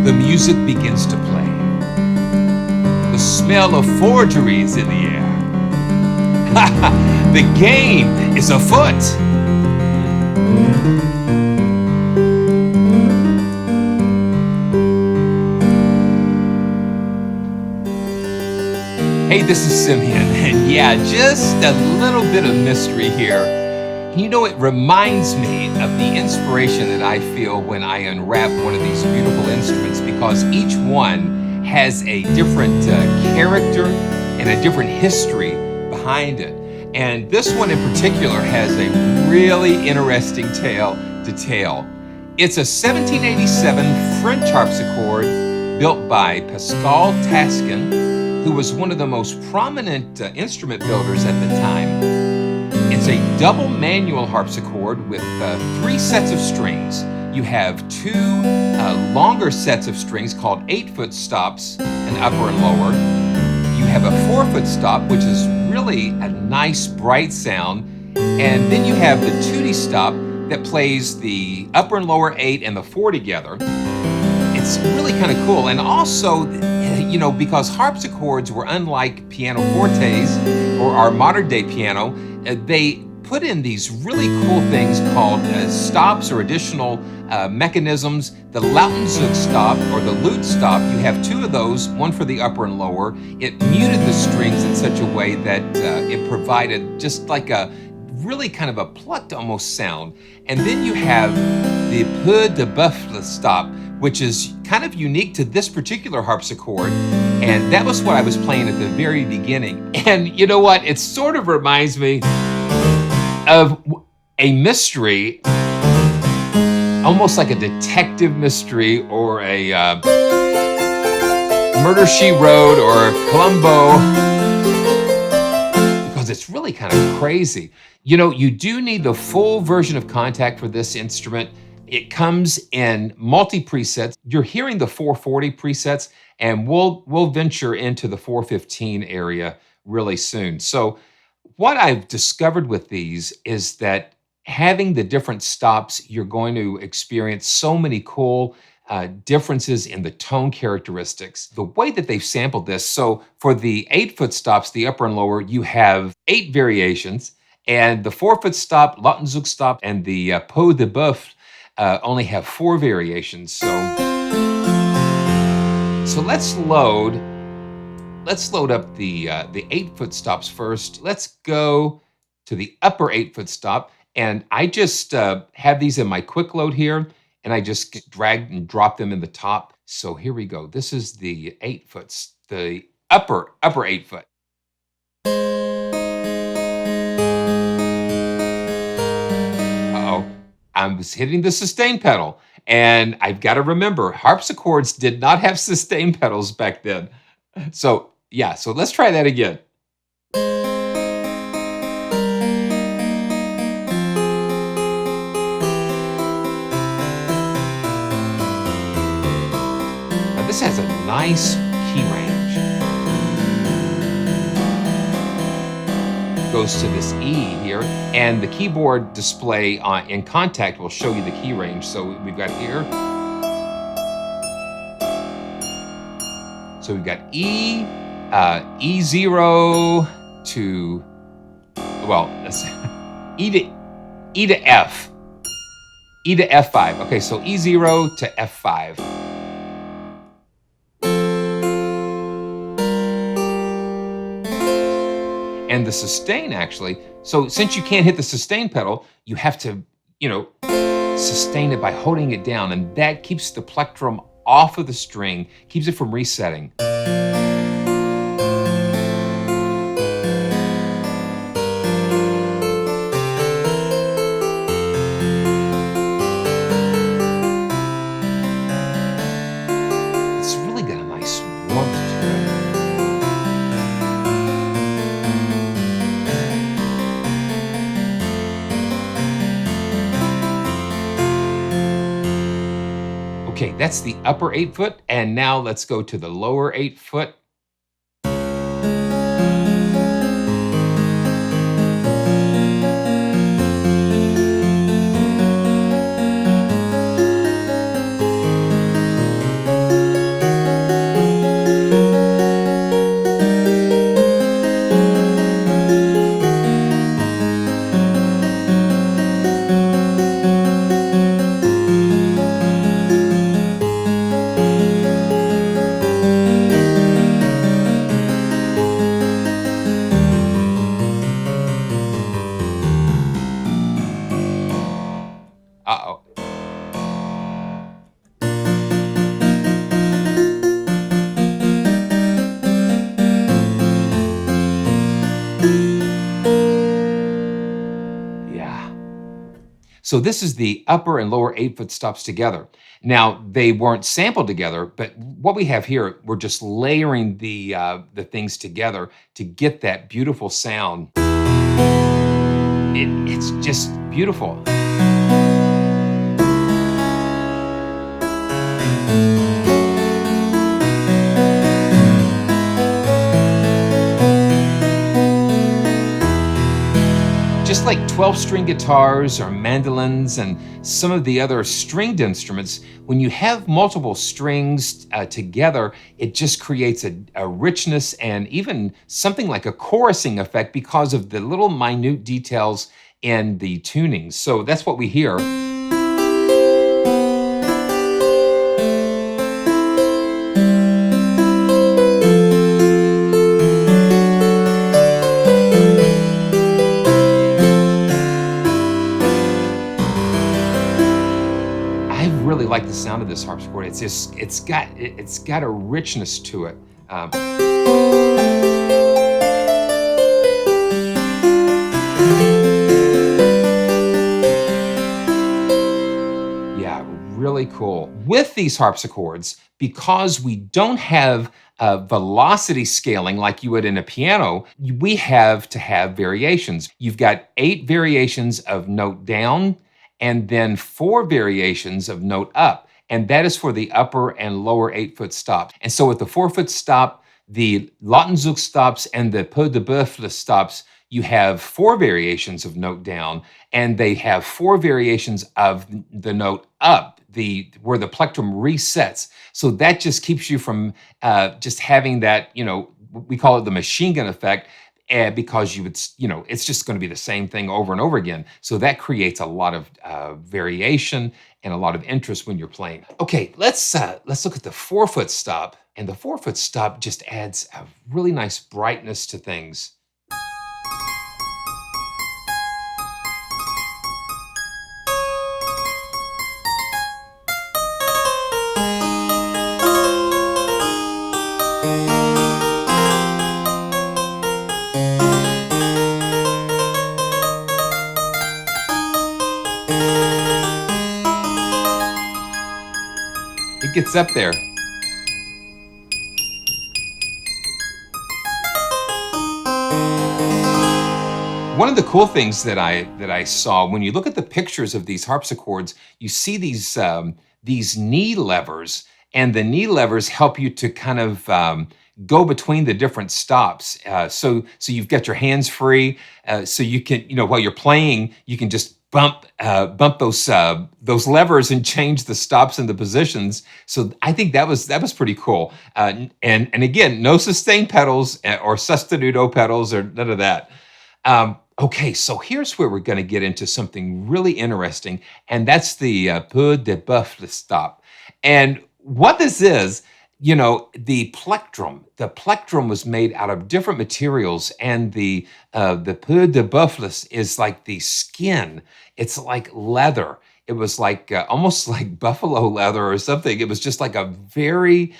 the music begins to play. The smell of forgery is in the air. The game is afoot. Hey, this is Simeon, and yeah, just a little bit of mystery here. You know, it reminds me of the inspiration that I feel when I unwrap one of these beautiful instruments, because each one has a different character and a different history behind it. And this one in particular has a really interesting tale to tell. It's a 1787 French harpsichord built by Pascal Taskin, who was one of the most prominent instrument builders at the time. It's a double manual harpsichord with 3 sets of strings. You have 2 longer sets of strings called 8-foot stops, an upper and lower. You have a 4-foot stop, which is really a nice bright sound. And then you have the TUTTI Stop that plays the upper and lower 8 and the 4 together. It's really kind of cool. And also, you know, because harpsichords were unlike pianofortes or our modern day piano, they put in these really cool things called stops or additional mechanisms. The Lautenzug Stop or the lute stop, you have 2 of those, one for the upper and lower. It muted the strings in such a way that it provided just like a really kind of a plucked almost sound. And then you have the Peau de Buffle stop, which is kind of unique to this particular harpsichord. And that was what I was playing at the very beginning. And you know what? It sort of reminds me of a mystery, almost like a detective mystery or a Murder, She Wrote or Columbo, because it's really kind of crazy. You know, you do need the full version of Kontakt for this instrument. It comes in multi-presets. You're hearing the 440 presets, and we'll venture into the 415 area really soon. So what I've discovered with these is that having the different stops, you're going to experience so many cool differences in the tone characteristics. The way that they've sampled this, so for the 8-foot stops, the upper and lower, you have 8 variations, and the 4-foot stop, Lautenzug Stop, and the Peau de Buffle only have 4 variations. So let's load up the 8-foot stops first. Let's go to the upper 8-foot stop, and I just have these in my quick load here, and I just drag and drop them in the top. So here we go. This is the 8-foot, the upper 8-foot. I was hitting the sustain pedal, and I've got to remember, harpsichords did not have sustain pedals back then. So yeah, so let's try that again. Now this has a nice key range. Goes to this E here, and the keyboard display in Kontakt will show you the key range. So we've got here. So we've got E, E0 to, well, let's E to F, E to F5. Okay, so E0 to F5. And the sustain actually, so since you can't hit the sustain pedal, you have to, you know, sustain it by holding it down, and that keeps the plectrum off of the string, keeps it from resetting. It's really got a nice warmth to it. Okay, that's the upper 8-foot, and now let's go to the lower 8-foot. So this is the upper and lower 8-foot stops together. Now, they weren't sampled together, but what we have here, we're just layering the things together to get that beautiful sound. It's just beautiful. Just like 12-string guitars or mandolins and some of the other stringed instruments, when you have multiple strings together, it just creates a richness and even something like a chorusing effect because of the little minute details in the tunings. So that's what we hear. Really like the sound of this harpsichord. It's got a richness to it. Yeah, really cool. With these harpsichords, because we don't have velocity scaling like you would in a piano, we have to have variations. You've got 8 variations of note down, and then 4 variations of note up. And that is for the upper and lower 8-foot stops. And so with the 4-foot stop, the Lautenzug stops, and the Peau de Buffle stops, you have 4 variations of note down, and they have 4 variations of the note up, where the plectrum resets. So that just keeps you from just having that, we call it the machine gun effect, because it's just going to be the same thing over and over again. So that creates a lot of variation and a lot of interest when you're playing. Okay, let's look at the 4-foot stop. And the 4-foot stop just adds a really nice brightness to things. It gets up there. One of the cool things that I saw when you look at the pictures of these harpsichords, you see these knee levers, and the knee levers help you to kind of go between the different stops. So you've got your hands free, so you can, while you're playing, you can just bump those levers and change the stops and the positions. So I think that was pretty cool. And again, no sustained pedals or sostenuto pedals or none of that. Okay, so here's where we're going to get into something really interesting, and that's the Peau de Buffle stop. And what this is, the plectrum. The plectrum was made out of different materials, and the Peau de Buffle is like the skin. It's like leather. It was like almost like buffalo leather or something. It was just like a very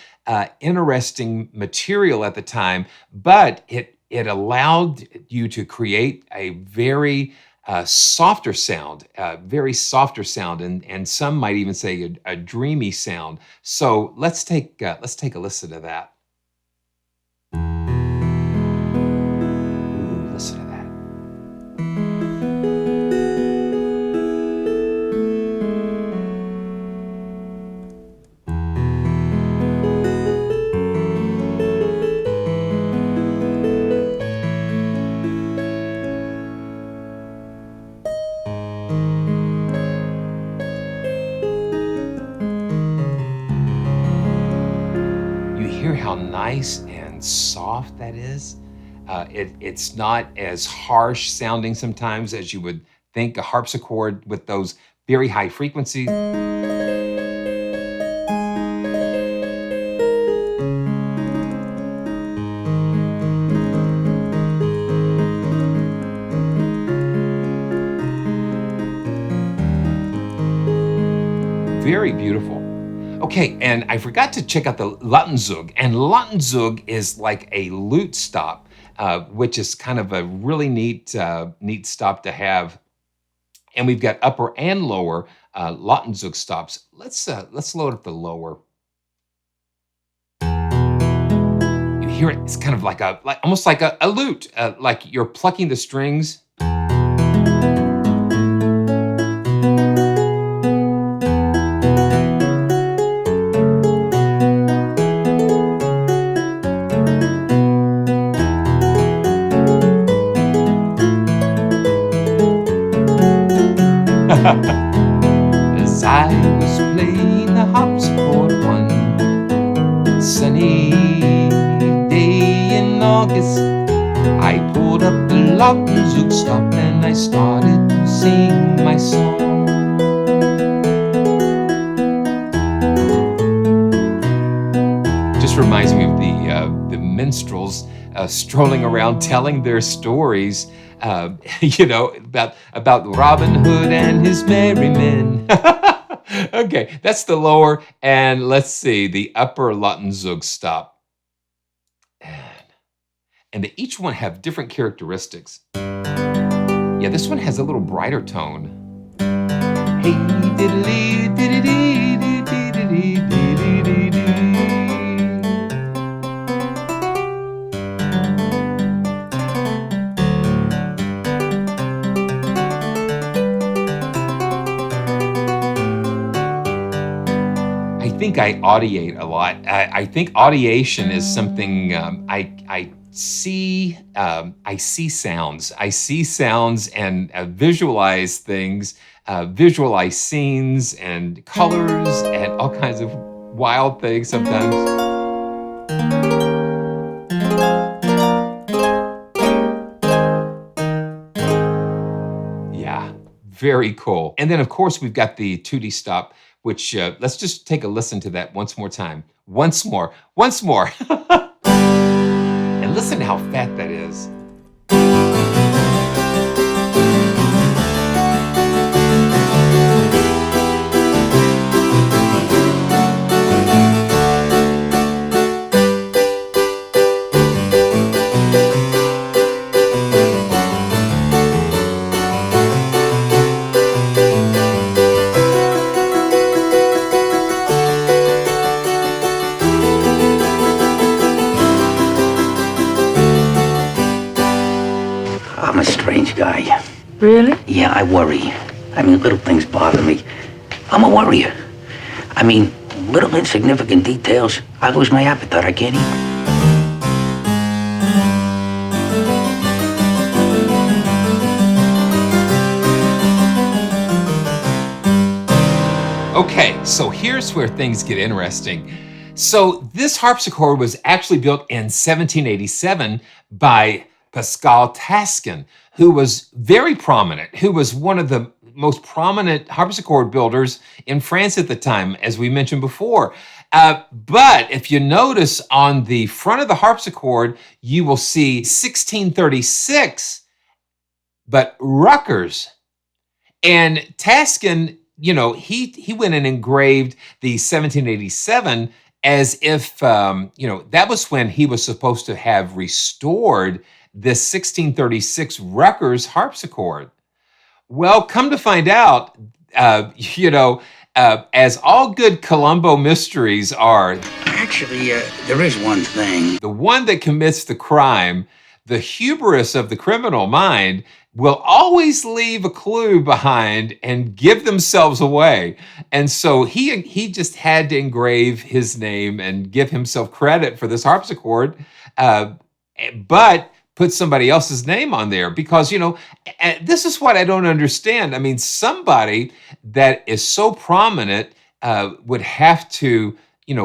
interesting material at the time, but it allowed you to create a very softer sound, and some might even say a dreamy sound. So let's take a listen to that. Ooh, listen to that. Hear how nice and soft that is? It's not as harsh sounding sometimes as you would think a harpsichord with those very high frequencies. Very beautiful. Okay, and I forgot to check out the Lautenzug, and Lautenzug is like a lute stop, which is kind of a really neat stop to have. and we've got upper and lower Lautenzug stops. Let's load up the lower. You hear it, it's kind of like almost like a lute, like you're plucking the strings. As I was playing the harpsichord one sunny day in August, I pulled up the Lautenzug Stop and I started to sing my song. Just reminds me of the minstrels strolling around telling their stories, about Robin Hood and his merry men. Okay, that's the lower, and let's see, the upper Lautenzug Stop. And they each one have different characteristics. Yeah, this one has a little brighter tone. Hey, diddly, diddly, diddly, diddly, diddly. I think I audiate a lot. I think audiation is something I see. I see sounds. I see sounds and visualize things, visualize scenes and colors and all kinds of wild things sometimes. Yeah, very cool. And then of course we've got the TUTTI Stop, which let's just take a listen to that once more time. Once more. And listen to how fat that is. I'm a strange guy. Really? Yeah, I worry. I mean, little things bother me. I'm a worrier. I mean, little insignificant details. I lose my appetite. I can't eat. Okay, so here's where things get interesting. So this harpsichord was actually built in 1787 by Pascal Taskin, who was very prominent, who was one of the most prominent harpsichord builders in France at the time, as we mentioned before. But if you notice on the front of the harpsichord, you will see 1636, but Ruckers. And Taskin, he went and engraved the 1787 as if, that was when he was supposed to have restored this 1636 Ruckers harpsichord. Well, come to find out, as all good Columbo mysteries are, Actually, there is one thing. the one that commits the crime, the hubris of the criminal mind, will always leave a clue behind and give themselves away. And so he just had to engrave his name and give himself credit for this harpsichord, but put somebody else's name on there because, this is what I don't understand. I mean, somebody that is so prominent would have to,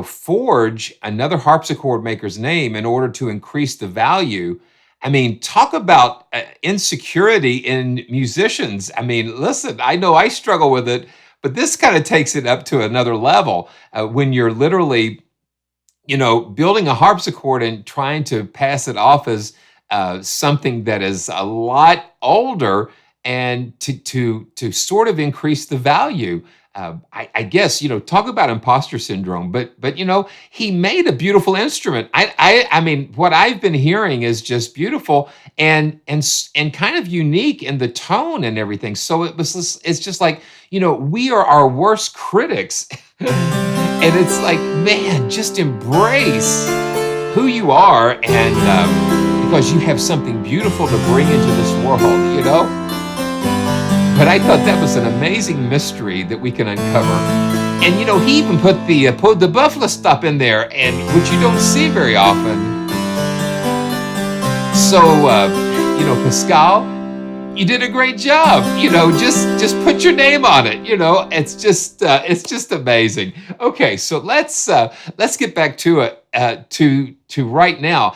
forge another harpsichord maker's name in order to increase the value. I mean, talk about insecurity in musicians. I mean, listen, I know I struggle with it, but this kind of takes it up to another level when you're literally, building a harpsichord and trying to pass it off as something that is a lot older and to sort of increase the value. I guess, talk about imposter syndrome, but he made a beautiful instrument. I mean, what I've been hearing is just beautiful and kind of unique in the tone and everything. So it's just like, we are our worst critics. And it's like, man, just embrace who you are, and because you have something beautiful to bring into this world. But I thought that was an amazing mystery that we can uncover. And he even put the Peau de Buffle stop in there, and which you don't see very often. So Pascal, you did a great job. Just put your name on it. It's just amazing. Okay, so let's get back to it. To right now.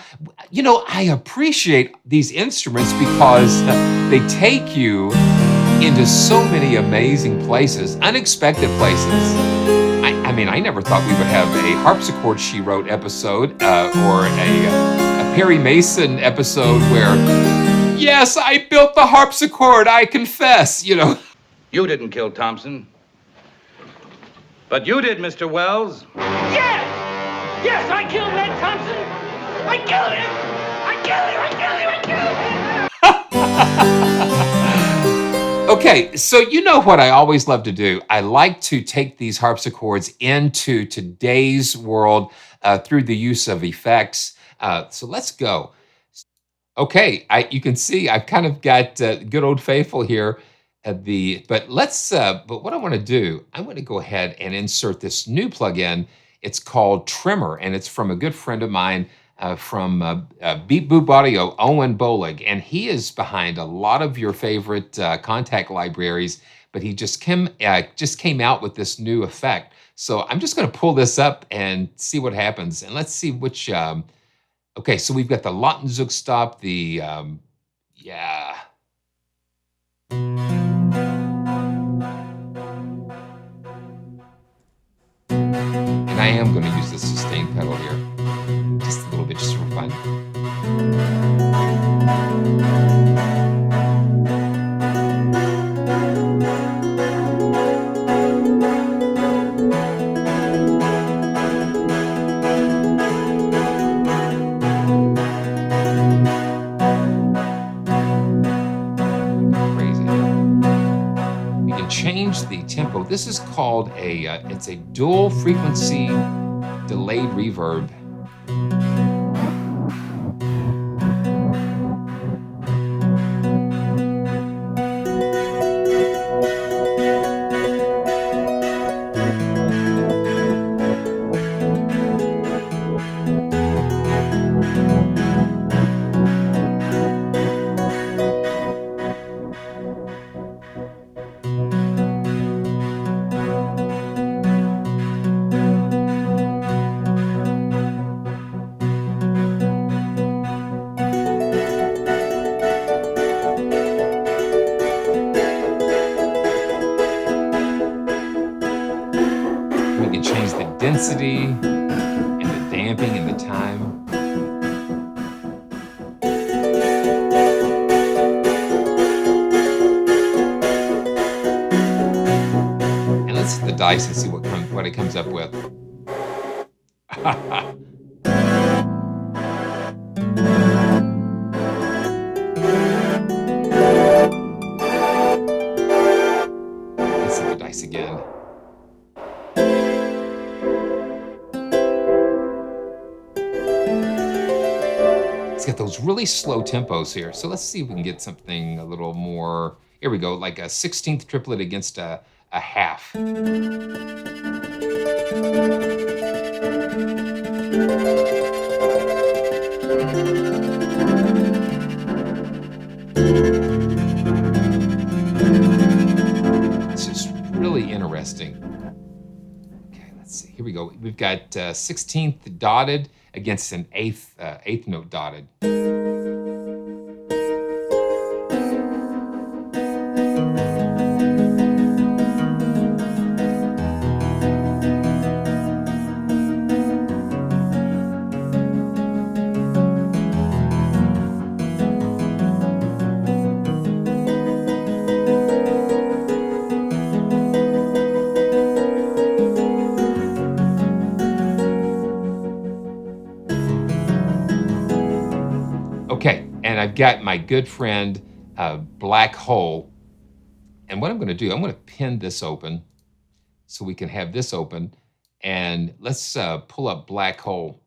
I appreciate these instruments because they take you into so many amazing places, unexpected places. I mean, I never thought we would have a harpsichord she wrote episode, or a Perry Mason episode where, yes, I built the harpsichord, I confess, You didn't kill Thompson. But you did, Mr. Wells. Yes! Yes, I killed Ned Thompson! I killed him! I killed him! I killed him! I killed him! Okay, so what I always love to do? I like to take these harpsichords into today's world through the use of effects. So let's go. Okay, you can see I've kind of got good old faithful here. But what I want to do, I'm going to go ahead and insert this new plugin. It's called Trimmer, and it's from a good friend of mine from Beat Boop Audio, Owen Bolig, and he is behind a lot of your favorite Kontakt libraries. But he just came out with this new effect. So I'm just going to pull this up and see what happens, and let's see which. Okay, so we've got the Lautenzug Stop, yeah. And I am going to use the sustain pedal here, just a little bit, just for fun. Change the tempo. This is called it's a dual frequency delayed reverb. Density and the damping and the time. And let's hit the dice and see what it comes up with. Let's hit the dice again. Got those really slow tempos here. So let's see if we can get something a little more. Here we go, like a 16th triplet against a half. It's just really interesting. Okay, let's see. Here we go. We've got 16th dotted against an eighth note dotted. And I've got my good friend, Black Hole. And what I'm gonna do, I'm gonna pin this open so we can have this open. And let's pull up Black Hole.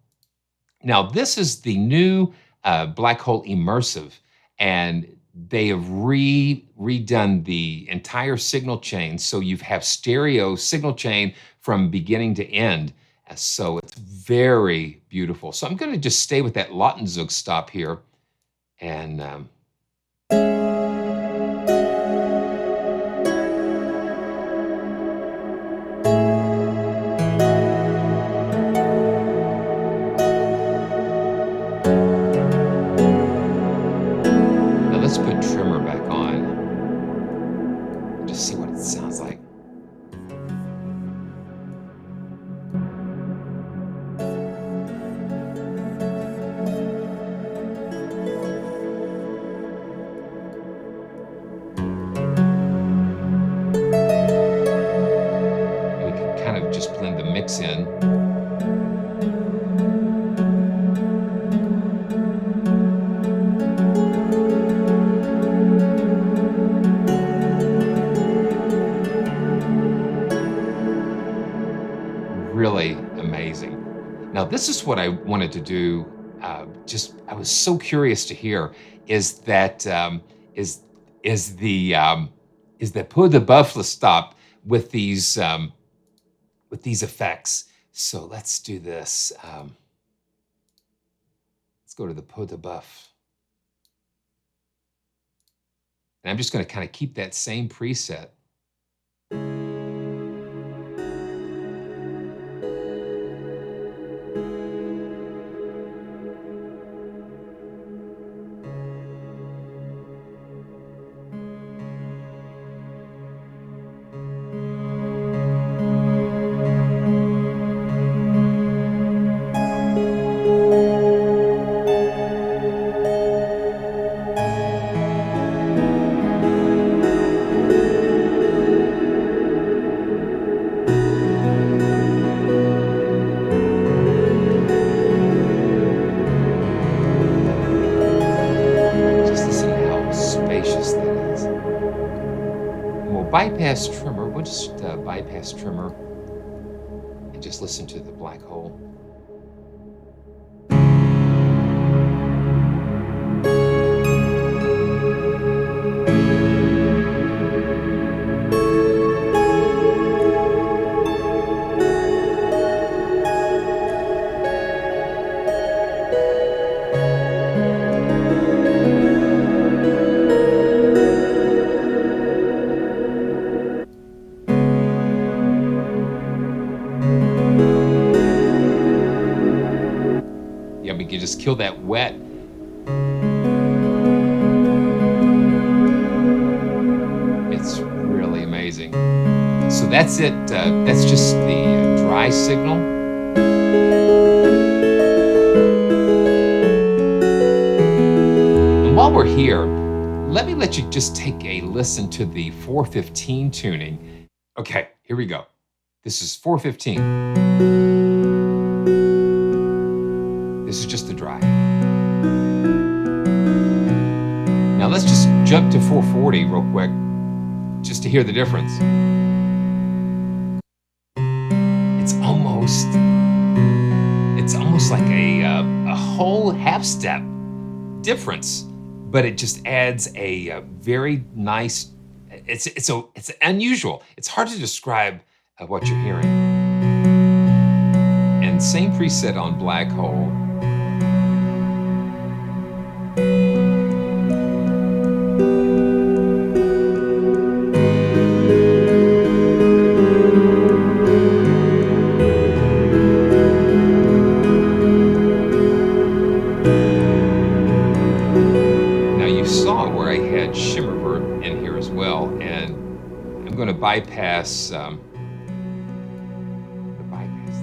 Now, this is the new Black Hole Immersive, and they have redone the entire signal chain, so you have stereo signal chain from beginning to end. So it's very beautiful. So I'm going to just stay with that Lautenzug Stop here, and let's put trimmer back on. Just see what it sounds like. And we can kind of just blend the mix in. Really amazing. Now, this is what I wanted to do. I was so curious to hear is that is the Peau de Buffle stop with these effects. So let's do this. Let's go to the Peau de Buff, and I'm just going to kind of keep that same preset. Bypass trimmer, we'll just bypass trimmer and just listen to the Black Hole. You just kill that wet. It's really amazing. So that's it. That's just the dry signal. And while we're here, let me let you just take a listen to the 415 tuning. Okay, here we go. This is 415. This is just the dry. Now let's just jump to 440 real quick, just to hear the difference. It's almost like a whole half step difference, but it just adds a very nice. It's unusual. It's hard to describe what you're hearing. And same preset on Black Hole. Bypass the bypass.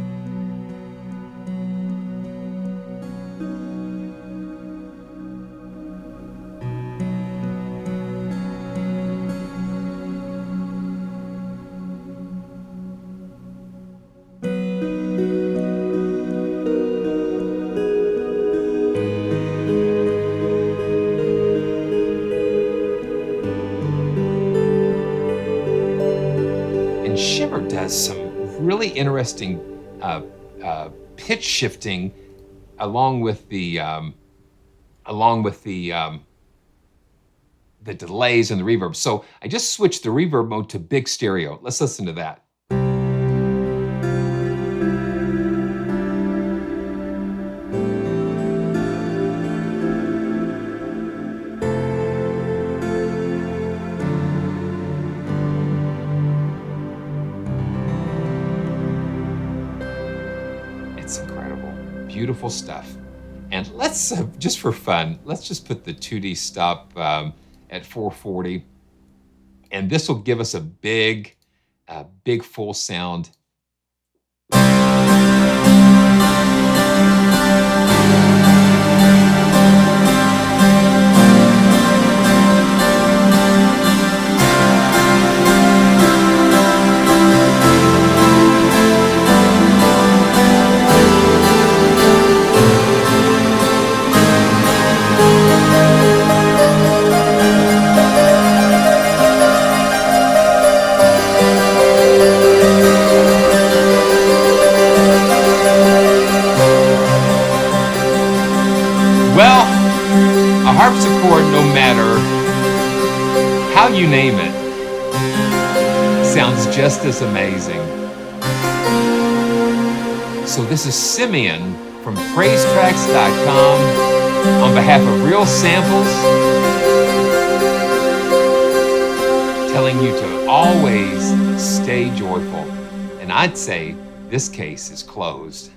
really interesting pitch shifting along with the delays and the reverb. So I just switched the reverb mode to big stereo. Let's listen to that. It's incredible, beautiful stuff. And let's, just for fun, let's just put the TUTTI Stop at 440. And this will give us a big full sound. Well, a harpsichord, no matter how you name it, sounds just as amazing. So this is Simeon from PraiseTracks.com on behalf of Real Samples, telling you to always stay joyful. And I'd say this case is closed.